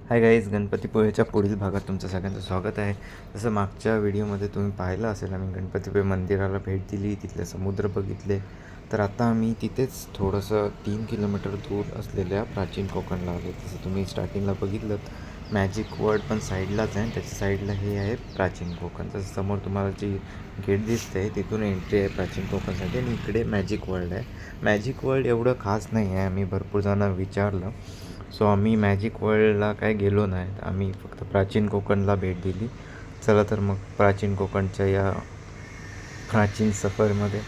Hi guys, गणपतीपुळेच्या पुढील भागात तुमचं सगळ्यांचं स्वागत आहे. जसं मागच्या व्हिडिओमध्ये तुम्ही पाहिलं असेल, आम्ही गणपतीपुळे मंदिराला भेट दिली, तिथले समुद्र बघितले. तर आता आम्ही तिथेच थोडंसं 3 किलोमीटर दूर असलेल्या प्राचीन कोकणला आलो. जसं तुम्ही स्टार्टिंगला बघितलं, मॅजिक वर्ल्ड पण साईडलाच आहे. त्याच्या साईडला हे आहे प्राचीन कोकण. जसं समोर तुम्हाला जी गेट दिसते तिथून एंट्री आहे प्राचीन कोकणसाठी, आणि इकडे मॅजिक वर्ल्ड आहे. मॅजिक वर्ल्ड एवढं खास नाही आहे, आम्ही भरपूर जणांना विचारलं. सो आम्ही मॅजिक वर्ल्डला काय गेलो नाही, आम्ही फक्त प्राचीन कोकणला भेट दिली. चला तर मग प्राचीन कोकणच्या या प्राचीन सफरमध्ये,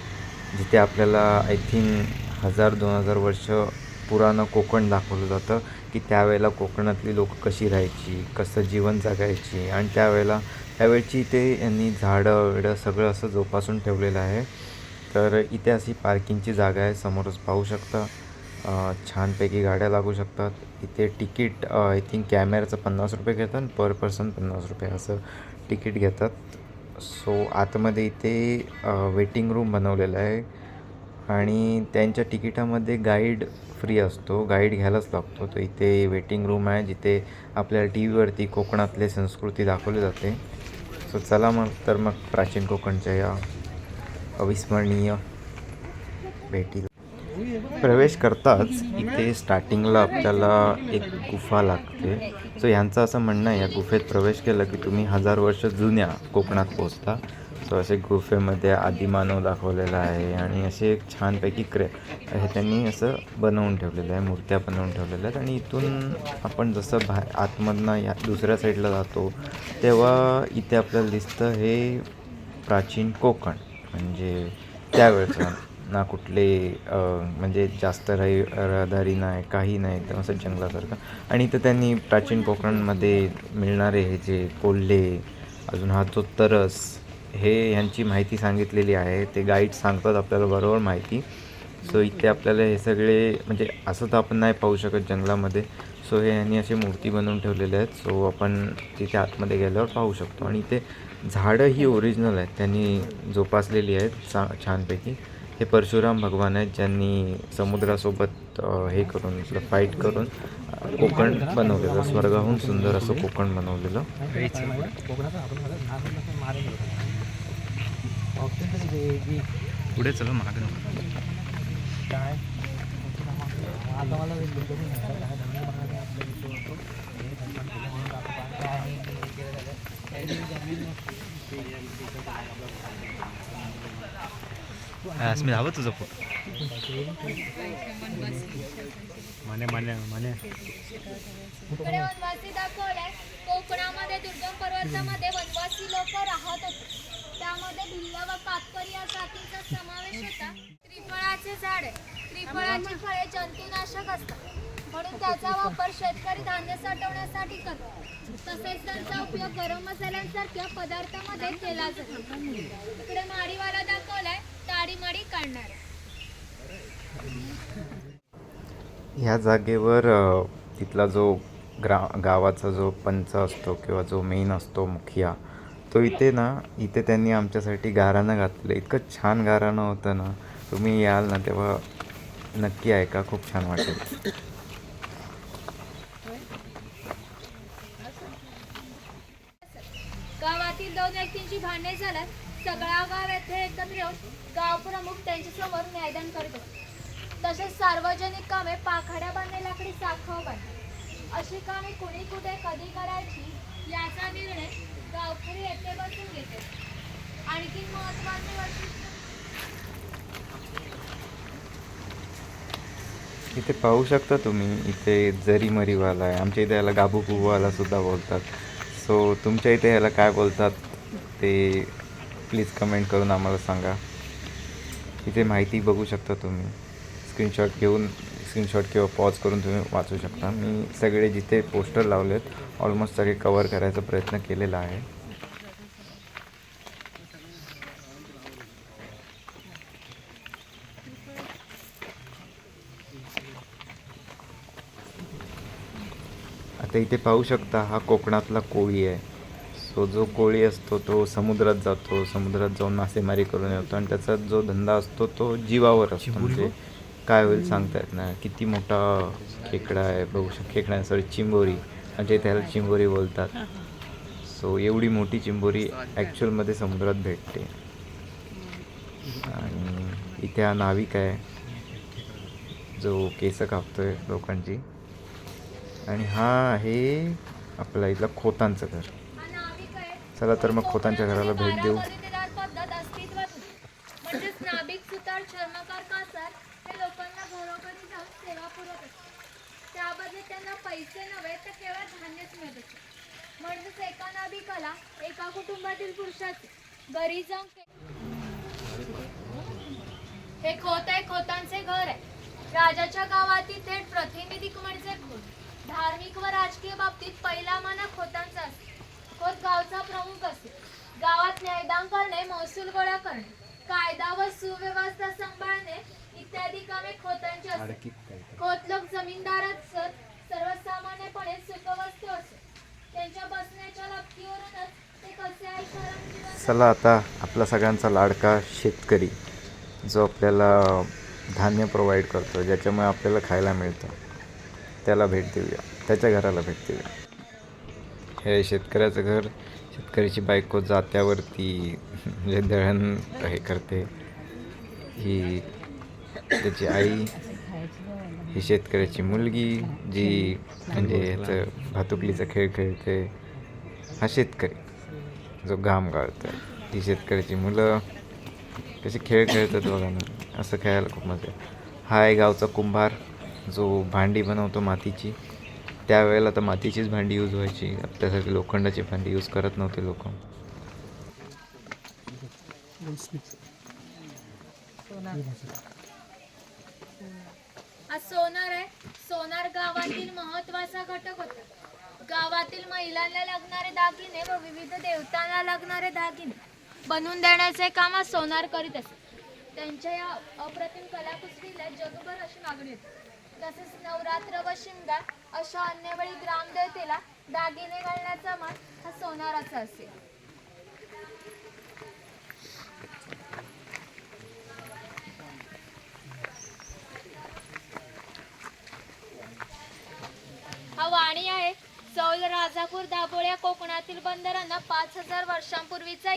जिथे आपल्याला आय थिंक 1000-2000 वर्ष पुराणं कोकण दाखवलं जातं, की त्यावेळेला कोकणातली लोक कशी राहायची, कसं जीवन जगायची, आणि त्यावेळची इथे यांनी झाडं विडं सगळं असं जोपासून ठेवलेलं आहे. तर इथे अशी पार्किंगची जागा आहे, समोरच पाहू शकता. छानपैकी गाड्या लागू शकतात. इथे तिकीट आय थिंक कॅमेऱ्याचं 50 रुपये घेतात, पर पर्सन 50 रुपये असं तिकीट घेतात. सो आतमध्ये इथे वेटिंग रूम बनवलेलं आहे, आणि त्यांच्या तिकिटामध्ये गाईड फ्री असतो, गाईड घ्यायलाच लागतो. तर इथे वेटिंग रूम आहे, जिथे आपल्याला टी व्हीवरती कोकणातले संस्कृती दाखवली जाते. सो चला मग प्राचीन कोकणच्या या अविस्मरणीय भेटीला प्रवेश करताच इथे स्टार्टिंगला आपल्याला एक गुफा लागते. सो ह्यांचं असं म्हणणं आहे, या गुफेत प्रवेश केला की तुम्ही 1000 वर्ष जुन्या कोकणात पोचता. सो असे गुफेमध्ये आदिमानव दाखवलेला आहे, आणि असे एक छानपैकी हे त्यांनी असं बनवून ठेवलेलं आहे, मूर्त्या बनवून ठेवलेल्या आहेत. आणि इथून आपण जसं आतमधनं या दुसऱ्या साईडला जातो, तेव्हा इथे आपल्याला दिसतं हे प्राचीन कोकण. म्हणजे त्यावेळेचं ना कुठले म्हणजे जास्त रहदारी नाही, काही नाही, एकदम असं जंगलासारखं. आणि इथं त्यांनी प्राचीन कोकणामध्ये मिळणारे हे जे कोल्हे, अजून हा जो तरस, हे ह्यांची माहिती सांगितलेली आहे. ते गाईड सांगतात आपल्याला बरोबर माहिती. सो इथे आपल्याला हे सगळे, म्हणजे असं तर आपण नाही पाहू शकत जंगलामध्ये. सो हे ह्यांनी अशी मूर्ती बनवून ठेवलेल्या आहेत. सो आपण तिथे आतमध्ये गेल्यावर पाहू शकतो. आणि इथे झाडं ही ओरिजिनल आहेत, त्यांनी जोपासलेली आहेत छानपैकी. हे परशुराम भगवान आहेत, ज्यांनी समुद्रासोबत हे करून फाईट करून कोकण बनवलेलं, स्वर्गाहून सुंदर असं कोकण बनवलेलं. पुढे चला, मागे काय मी हवं तुझं फोटो. इकडे वनवासी दाखवलाय. कोकणामध्ये दुर्गम पर्वतामध्ये वनवासी लोक राहत होते. त्यामध्ये भिल्ल व कातकरी या जातींचा समावेश होता. त्रिफळाचे झाड आहे. त्रिफळाची फळे जंतुनाशक असतात, म्हणून त्याचा वापर शेतकरी धान्य साठवण्यासाठी करतो. तसेच त्यांचा उपयोग गरम मसाल्यांसारख्या पदार्थांमध्ये केला जातो. इकडे माडीवाला दाखवलाय, ताडी माडी काढणार. ह्या जागेवर तिथला जो गावाचा जो पंच असतो, किंवा जो मेन असतो मुखिया, तो इथे त्यांनी आमच्यासाठी गाराणं घातलं. इतकं छान गाराणं होतं ना, तुम्ही याल ना तेव्हा नक्की ऐका, खूप छान वाटेल. गावातील 2 व्यक्तींची भांडणे झाल्यास सगळा गाव येथे एकत्र येऊन गाव प्रमुख त्यांच्यासमोर न्यायदान करतो. तसेच सार्वजनिक कामे, पाखाड्या बांधणे, लाकडी साखव बांधणे अशी कामे कुणी कुठे कधी करायची याचा निर्णय गावकरी येथे बसून घेते. आणखी महत्त्वाची वैशिष्ट्य इथे पाहू शकता तुम्ही, इथे जरीमरीवाला आहे. आमच्या इथे याला गाबूकुवाला सुद्धा बोलतात. सो तुमच्या इथे याला काय बोलतात ते प्लीज कमेंट करून आम्हाला सांगा. इथे माहिती बघू शकता तुम्ही, स्क्रीनशॉट किंवा पॉज करून तुम्ही वाचू शकता. मी सगळे जिथे पोस्टर लावलेत ऑलमोस्ट सगळे कवर करायचा प्रयत्न केलेला आहे. आता इथे पाहू शकता, हा कोकणातला कोळी आहे. सो जो कोळी असतो तो समुद्रात जातो, समुद्रात जाऊन मासेमारी करून येतो, आणि त्याचा जो धंदा असतो तो जीवावर असतो. म्हणजे काय होईल सांगता येत नाही. किती मोठा खेकडा आहे बघू शकता, खेकडा सॉरी चिंबोरी, म्हणजे त्याला चिंबोरी बोलतात. सो एवढी मोठी चिंबोरी ॲक्च्युअलमध्ये समुद्रात भेटते. आणि इथे हा नाविक आहे जो केस कापतोय लोकांची. आणि हा आहे आपला इथला खोतांचं घर. हा नाभिक आहे. चला तर मग खोतांच्या घराला कोकणामध्ये भेट देऊ. 12 बलुतेदार पद्धत अस्तित्वात होती. म्हणजेच नाभिक, सुतार, चर्मकार, कासार हे लोकांना घरोघरी जाऊन सेवा पुरवत असतात. त्याबदल्यात त्यांना पैसे नव्हे तर केवळ धान्यच मिळत असते. म्हणजेच एका नाभिकाला एका कुटुंबातील पुरुषाचे घरी जाऊन हे खोत आहे, खोतांचे घर आहे. राजाच्या गावातील थेट प्रतिनिधिक म्हणजे खोत. धार्मिक व राजकीय बाबतीत पहिला माना खोतांचा असतो. खोत गावचा प्रमुख असतो. गावात न्यायदान करणे, महसूल गोळा करणे, कायदा व सुव्यवस्था सांभाळणे इत्यादी कामे खोतांची असतात. खोत लोक जमीनदार असत. सर्वसामान्यपणे सुखवस्तू असत. त्यांच्या बसण्याच्या लपकीवरूनच ते कसे ऐशाराम जीवन. चला आता आपला सगळ्यांचा लाडका शेतकरी जो आपल्याला धान्य प्रोव्हाइड करतो, ज्याच्यामुळे आपल्याला खायला मिळतं, त्याला भेट देऊया, त्याच्या घराला भेट देऊया. हे शेतकऱ्याचं घर. शेतकऱ्याची बायको जात्यावरती म्हणजे दळण हे करते. ही त्याची आई. ही शेतकऱ्याची मुलगी जी म्हणजे ह्याचं भातुकलीचा खेळ खेळते. हा शेतकरी जो घाम गाळतो. ही शेतकऱ्याची मुलं कसे खेळ खेळतात बघा ना, असं खेळायला खूप मजा आहे. हा आहे गावचा कुंभार जो भांडी बनवतो मातीची. त्यावेळेला तर मातीचीच भांडी यूज व्हायची. त्यासाठी लोखंडाची भांडी यूज करत नव्हते लोक. हा सोनार आहे. सोनार गावातील महत्वाचा घटक होता. गावातील महिलांना लागणारे दागिने व विविध देवतांना लागणारे दागिने बनवून देण्याचे काम हा सोनार करीत असत. त्यांच्या या अप्रतिम कलाकुसरीला जगभर अशी मागणी होती. तसेच नवरात्र व शिमगा अशा अन्य वेळी ग्रामदेवतेला दागिने घालण्याचा मान हा सोनाराचा असेल. हा वाणी आहे. सौल, राजापूर, दाभोळ या कोकणातील बंदरांना 5000 वर्षांपूर्वीचा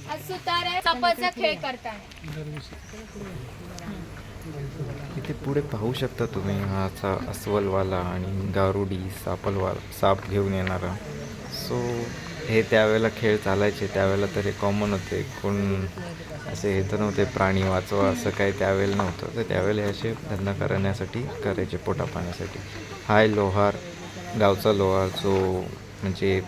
हा सुतार आहे. सापाचा खेळ करताना. इथे पुढे पाहू शकता तुम्ही हा असा अस्वलवाला आणि गारुडी साप घेऊन येणारा. सो हे त्यावेळेला खेळ चालायचे. त्यावेळेला तर हे कॉमन होते. कोण असे हे तर नव्हते प्राणी वाचवा असं काही त्यावेळेला नव्हतं. तर त्यावेळेला हे असे धंदा करण्यासाठी करायचे, पोटा पाण्यासाठी. हा आहे लोहार, गावचा लोहार जो म्हणजे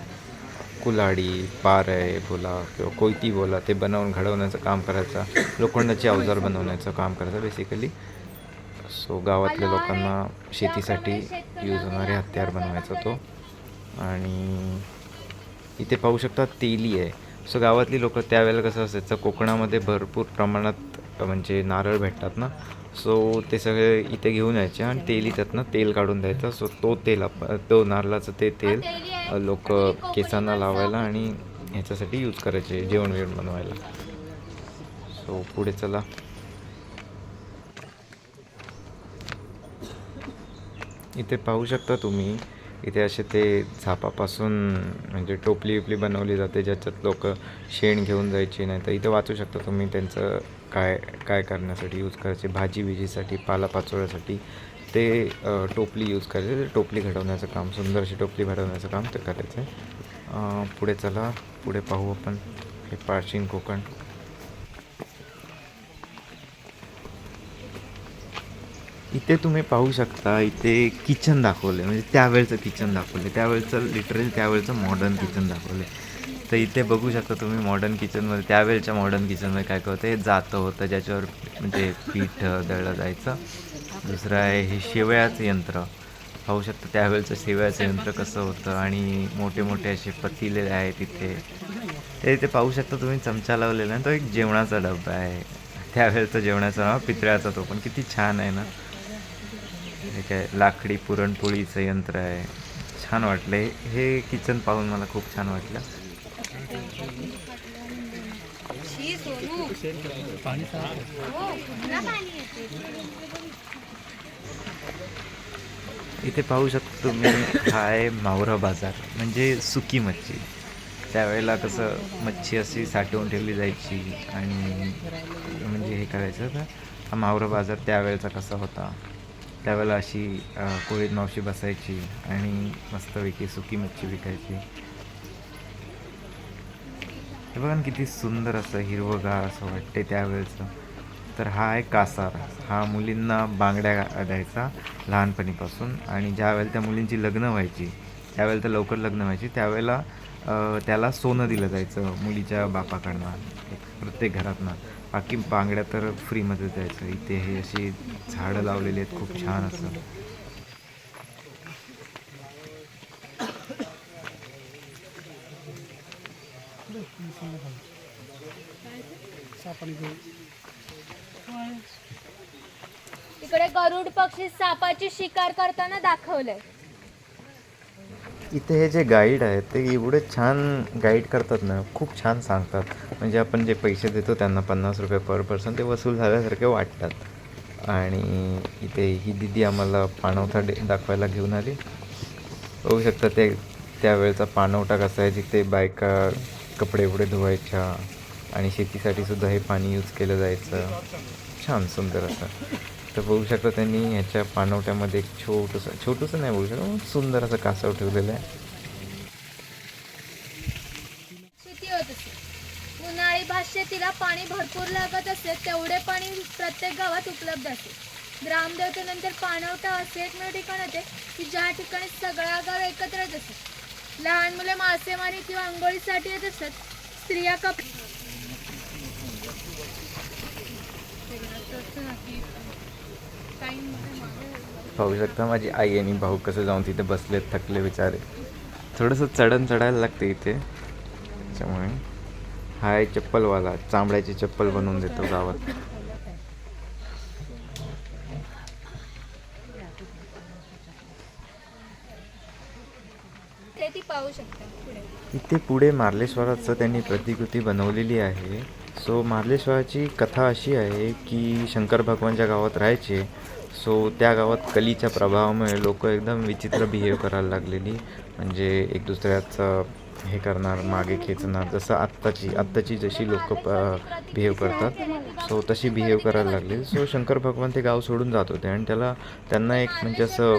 कुल्हाडी, पारय बोला किंवा कोयती बोला ते बनवून घडवण्याचं काम करायचा. लोखंडाची अवजार बनवण्याचं काम करायचं बेसिकली. सो गावातल्या लोकांना शेतीसाठी यूज होणारे हत्यार बनवायचा तो. आणि इथे पाहू शकता तेली आहे. सो गावातली लोकं त्यावेळेला कसं असायचं, कोकणामध्ये भरपूर प्रमाणात म्हणजे नारळ भेटतात ना. सो ते सगळे इथे घेऊन यायचे आणि तेली त्यातनं तेल काढून द्यायचं. सो तो नारळाचं ते तेल लोक केसांना लावायला आणि ह्याच्यासाठी यूज करायचे, जेवण बनवायला. सो पुढे चला. इथे पाहू शकता तुम्ही, इथे असे ते झापापासून म्हणजे टोपली विपली बनवली जाते ज्याच्यात लोक शेण घेऊन जायचे. नाही तर इथे वाचू शकता तुम्ही त्यांचं काय काय करण्यासाठी यूज करायचे. भाजी बिजीसाठी, पालापाचोळ्यासाठी ते टोपली यूज करायचे. ते टोपली घडवण्याचं काम, सुंदरशी टोपली घडवण्याचं काम ते करायचं आहे. पुढे चला, पुढे पाहू आपण हे प्राचीन कोकण. इथे तुम्ही पाहू शकता, इथे किचन दाखवलं आहे. म्हणजे त्यावेळचं किचन दाखवलं आहे. त्यावेळचं लिटरली त्यावेळचं मॉडर्न किचन दाखवलं आहे. तर इथे बघू शकता तुम्ही मॉडर्न किचनमध्ये, त्यावेळच्या मॉडर्न किचनमध्ये काय काय होतं. हे जातं होतं ज्याच्यावर म्हणजे पीठ दळलं जायचं. दुसरं आहे हे शेवयाचं यंत्र. पाहू शकता त्यावेळचं शेवयाचं यंत्र कसं होतं. आणि मोठे मोठे असे पतीले आहेत इथे. ते इथे पाहू शकता तुम्ही चमचा लावलेला आहे. तो एक जेवणाचा डबा आहे. त्यावेळेचं जेवणाचं नाव पितळ्याचा तो पण किती छान आहे ना. हे काय लाकडी पुरणपोळीचं यंत्र आहे. छान वाटलं हे किचन पाहून मला खूप छान वाटलं. इथे पाहू शकतो तुम्ही हा आहे मावरा बाजार म्हणजे सुकी मच्छी. त्यावेळेला कसं मच्छी अशी साठवून ठेवली जायची आणि म्हणजे हे करायचं तर हा मावरा बाजार त्यावेळेचा कसा होता. त्यावेळेला अशी कोळीत मावशी बसायची आणि मस्तपैकी सुकी मच्छी विकायची. हे बघा ना किती सुंदर असं हिरवंगार असं वाटते त्यावेळेचं. तर हा आहे कासार. हा मुलींना बांगड्या द्यायचा लहानपणीपासून आणि ज्यावेळेला त्या मुलींची लग्न व्हायची त्यावेळेला तर लवकर लग्न व्हायची त्यावेळेला त्याला सोनं दिलं जायचं मुलीच्या बापाकडनं प्रत्येक घरातनं. बाकी बांगड्या तर फ्रीमध्ये द्यायचं. इथे हे अशी झाडं लावलेली आहेत खूप छान असं. तिकडे गरुड पक्षी सापाची शिकार करताना दाखवलंय. इथे हे जे गाईड आहेत ते एवढे छान गाईड करतात ना, खूप छान सांगतात. म्हणजे आपण जे पैसे देतो त्यांना 50 रुपये पर पर्सन ते वसूल झाल्यासारखे वाटतात. आणि इथे ही दिदी आम्हाला पाणवठा दाखवायला घेऊन आली. होऊ शकतं ते त्यावेळेचा पाणवठा कसा आहे जिथे बायका कपडे वपडे धुवायच्या आणि शेतीसाठी सुद्धा हे पाणी यूज केलं जायचं. छान सुंदर असं. तर बघू शकता त्यांनी ह्याच्या पाणवठ्यामध्ये एक छोटंसं नाही बघू शकतो सुंदर असं कासव ठेवलेलं आहे. शेती होत असे. उन्हाळी भात शेतीला पाणी भरपूर लागत असे तेवढे पाणी प्रत्येक गावात उपलब्ध असे. ग्रामदेवतेनंतर पाणवठा असे एकमेव ठिकाण होते की ज्या ठिकाणी सगळा गाव एकत्र येत असत. लहान मुले मासेमारी किंवा आंघोळीसाठी येत असत. स्त्रिया पाहू शकता माझी आई आणि भाऊ कसं जाऊन तिथे बसलेत थकले बिचारे. थोडंसं चढायला लागते इथे त्याच्यामुळे. हा आहे चप्पलवाला चांबड्याची चप्पल बनवून देतो गावात. ती पाहू शकता पुढे. इथे पुढे मार्लेश्वराचं त्यांनी प्रतिकृती बनवलेली आहे. सो मार्लेश्वराची कथा अशी आहे की शंकर भगवान ज्या गावात राहायचे सो त्या गावात कलीच्या प्रभावामुळे लोक एकदम विचित्र बिहेव करायला लागलेली. म्हणजे एक दुसऱ्याचं हे करणार मागे खेचणार जसं आत्ताची जशी लोक बिहेव करतात सो तशी बिहेव करायला लागली. सो शंकर भगवान ते गाव सोडून जात होते आणि त्यांना एक म्हणजे असं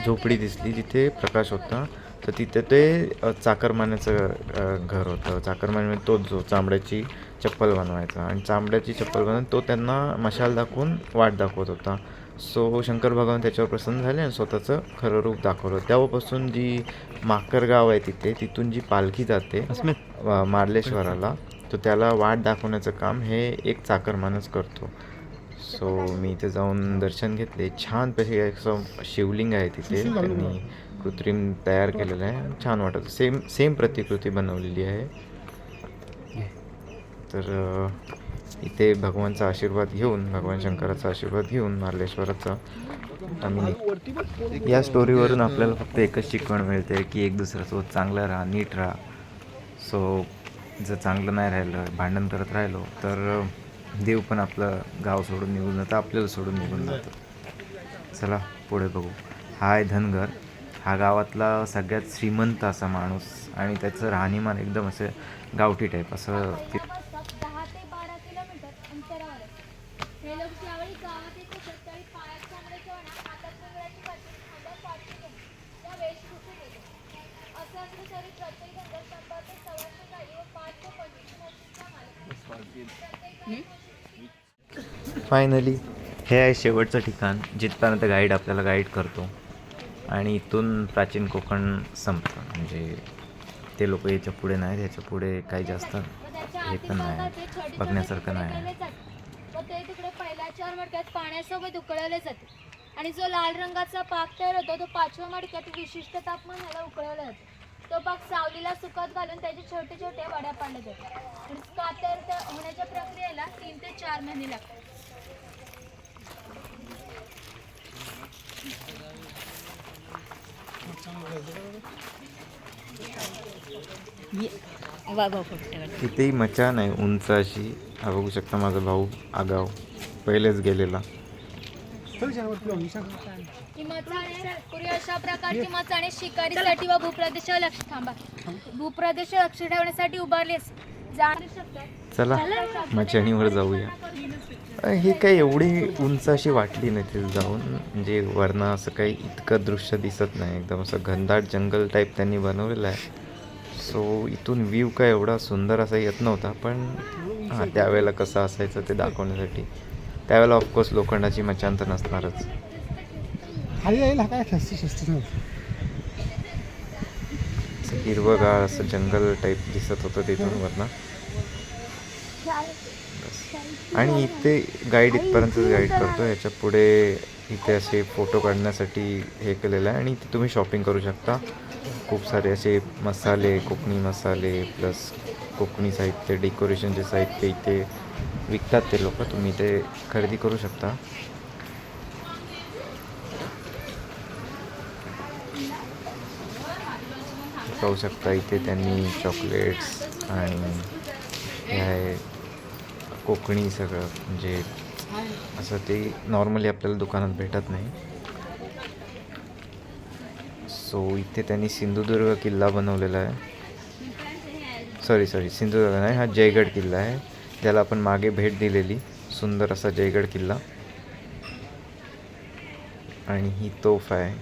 झोपडी दिसली जिथे प्रकाश होता. तर तिथे ते चाकरमान्याचं घर होतं. चाकरमान्यामध्ये तोच जो चांबड्याची चप्पल बनवायचा आणि चांबड्याची चप्पल बनवून तो त्यांना मशाल दाखवून वाट दाखवत होता. सो शंकर भगवान त्याच्यावर प्रसन्न झाले आणि स्वतःचं खरं रूप दाखवलं. तेव्हापासून जी माकर गाव आहे तिथून जी पालखी जाते मार्लेश्वराला तर त्याला वाट दाखवण्याचं काम हे एक चाकरमानच करतो. सो मी इथे जाऊन दर्शन घेतले. छानपैकी असं शिवलिंग आहे तिथे त्यांनी कृत्रिम तयार केलेलं आहे. छान वाटत सेम प्रतिकृती बनवलेली आहे. तर इथे भगवानचा आशीर्वाद घेऊन भगवान शंकराचा आशीर्वाद घेऊन मार्लेश्वराचा आम्ही या स्टोरीवरून आपल्याला फक्त एकच शिकवण मिळते की एक दुसऱ्यासोबत चांगलं राहा नीट राहा. सो जर चांगलं नाही राहिलं भांडण करत राहिलो तर देव पण आपलं गाव सोडून निघून जातं आपल्याला सोडून निघून जातं. चला पुढे बघू. हा आहे धनगर. हा गावातला सगळ्यात श्रीमंत असा माणूस आणि त्याचं राहणीमान एकदम असं गावठी टाईप असं. 10 ते 12 किलोमीटर अंतरावर आहे. हे लोक ज्यावेळी गावात येत असत त्यावेळी पायात चांगल्याच्या वणा हातात घुंगराची पाठी खांद्यात पाठी घेऊन या वेशभूषेत येते. असं असलं तरी प्रत्येक धनगर 100 ते 125 गाई व 5 ते 25 म्हशींचा मालक. फायनली हे आहे शेवटचं ठिकाण जिथपर्यंत गाईड आपल्याला गाईड करतो आणि इथून प्राचीन कोकण संपतं. म्हणजे ते लोक याच्या पुढे नाहीत. याच्या पुढे काही जास्त हे पण नाही बघण्यासारखं नाही. व ते तिकडे पहिल्या 4 मडक्यात पाण्यासोबत उकळवले जाते आणि जो लाल रंगाचा पाक तयार होतो तो 5व्या मडक्यात विशिष्ट तापमानाला उकळवला जातो. तो पाक सावलीला सुकत घालून त्याचे छोटे छोटे वड्या पाडल्या जातात. आणि कातर होण्याच्या प्रक्रियेला 3 ते 4 महिने लागतात. तिथेही मचान आहे उंच अशी. हा बघू शकता माझा भाऊ आगाव पहिलेच गेलेला. ही मचाणे पूर्वी अशा प्रकारची मचाणे शिकारीसाठी व भूप्रदेश लक्ष ठेवण्यासाठी उभारली जाणू शकतात. चला मचाणीवर जाऊया. हे काही एवढी उंच अशी वाटली नाही तिथे जाऊन, म्हणजे वरनं असं काही इतकं दृश्य दिसत नाही. एकदम असं घनदाट जंगल टाईप त्यांनी बनवलेलं आहे. सो इथून व्ह्यू काय एवढा सुंदर असा येत नव्हता, पण हां त्यावेळेला कसं असायचं ते दाखवण्यासाठी. त्यावेळेला ऑफकोर्स लोखंडाची मचान तर नसणारच. हिरवंगार असं जंगल टाईप दिसत होतं तिथून वरनं. आणि इथे गाईड इथपर्यंतच गाईड करतो. ह्याच्या पुढे इथे असे फोटो काढण्यासाठी हे केलेलं आहे आणि इथे तुम्ही शॉपिंग करू शकता. खूप सारे असे मसाले, कोकणी मसाले प्लस कोकणी साहित्य, डेकोरेशनचे साहित्य इथे विकतात ते लोक. तुम्ही इथे खरेदी करू शकता. पाहू शकता इथे त्यांनी चॉकलेट्स आणि हे आहे कोकणी सगळं, म्हणजे असं ते नॉर्मली आपल्याला दुकानात भेटत नाही. सो इथे त्यांनी सिंधुदुर्ग किल्ला बनवलेला आहे. सॉरी सिंधुदुर्ग नाही, हा जयगड किल्ला आहे ज्याला आपण मागे भेट दिलेली. सुंदर असा जयगड किल्ला. आणि ही तोफ आहे.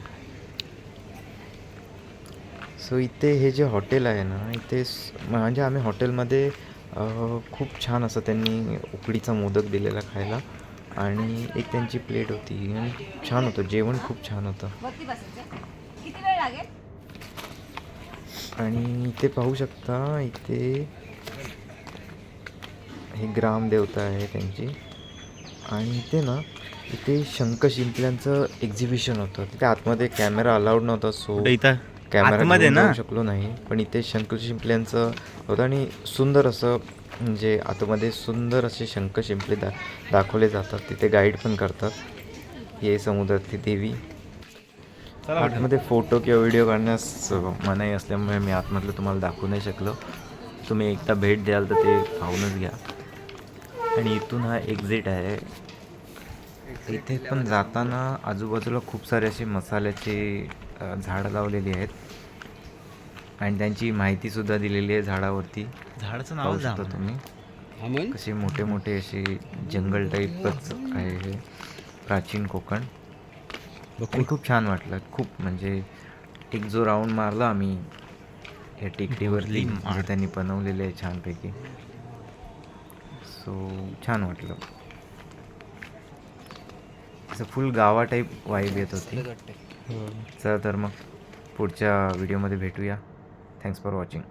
सो इथे हे जे हॉटेल आहे ना, इथे म्हणजे आम्ही हॉटेलमध्ये खूप छान असं त्यांनी उकडीचा मोदक दिलेला खायला आणि एक त्यांची प्लेट होती आणि छान होतं जेवण, खूप छान होतं. आणि इथे पाहू शकता इथे हे ग्रामदेवता आहे त्यांची. आणि इथे शंख शिंपल्यांचं एक्झिबिशन होतं. तिथे आतमध्ये कॅमेरा अलाउड नव्हता, सो कॅमेरा घेऊन जाऊ शकलो नाही. पण इथे शंख शिंपल्यांचं होतं आणि सुंदर असं, म्हणजे आतमध्ये सुंदर असे शंख शिंपले दाखवले जातात. तिथे गाईड पण करतात. हे समुद्रातली देवी. आतमध्ये फोटो किंवा व्हिडिओ काढण्यास मनाई असल्यामुळे मी आतमधलं तुम्हाला दाखवू नाही शकलो. तुम्ही एकदा भेट द्याल तर ते पाहूनच घ्या. आणि इथून हा एक्झिट आहे. इथे पण जाताना आजूबाजूला खूप सारे असे मसाल्याचे झाडं लावलेली आहेत आणि त्यांची माहितीसुद्धा दिलेली आहे झाडावरती. झाडाचं नाव शकता तुम्ही. कसे मोठे मोठे असे जंगल टाईपच आहे हे प्राचीन कोकण. आणि खूप छान वाटलं. खूप म्हणजे एक जो राऊंड मारला आम्ही या टेकडीवरती जे त्यांनी बनवलेले आहे छानपैकी. सो छान वाटलं. असं फुल गावा टाईप वाईब येत होती. चला तर मग पुढच्या व्हिडिओमध्ये भेटूया. Thanks for watching.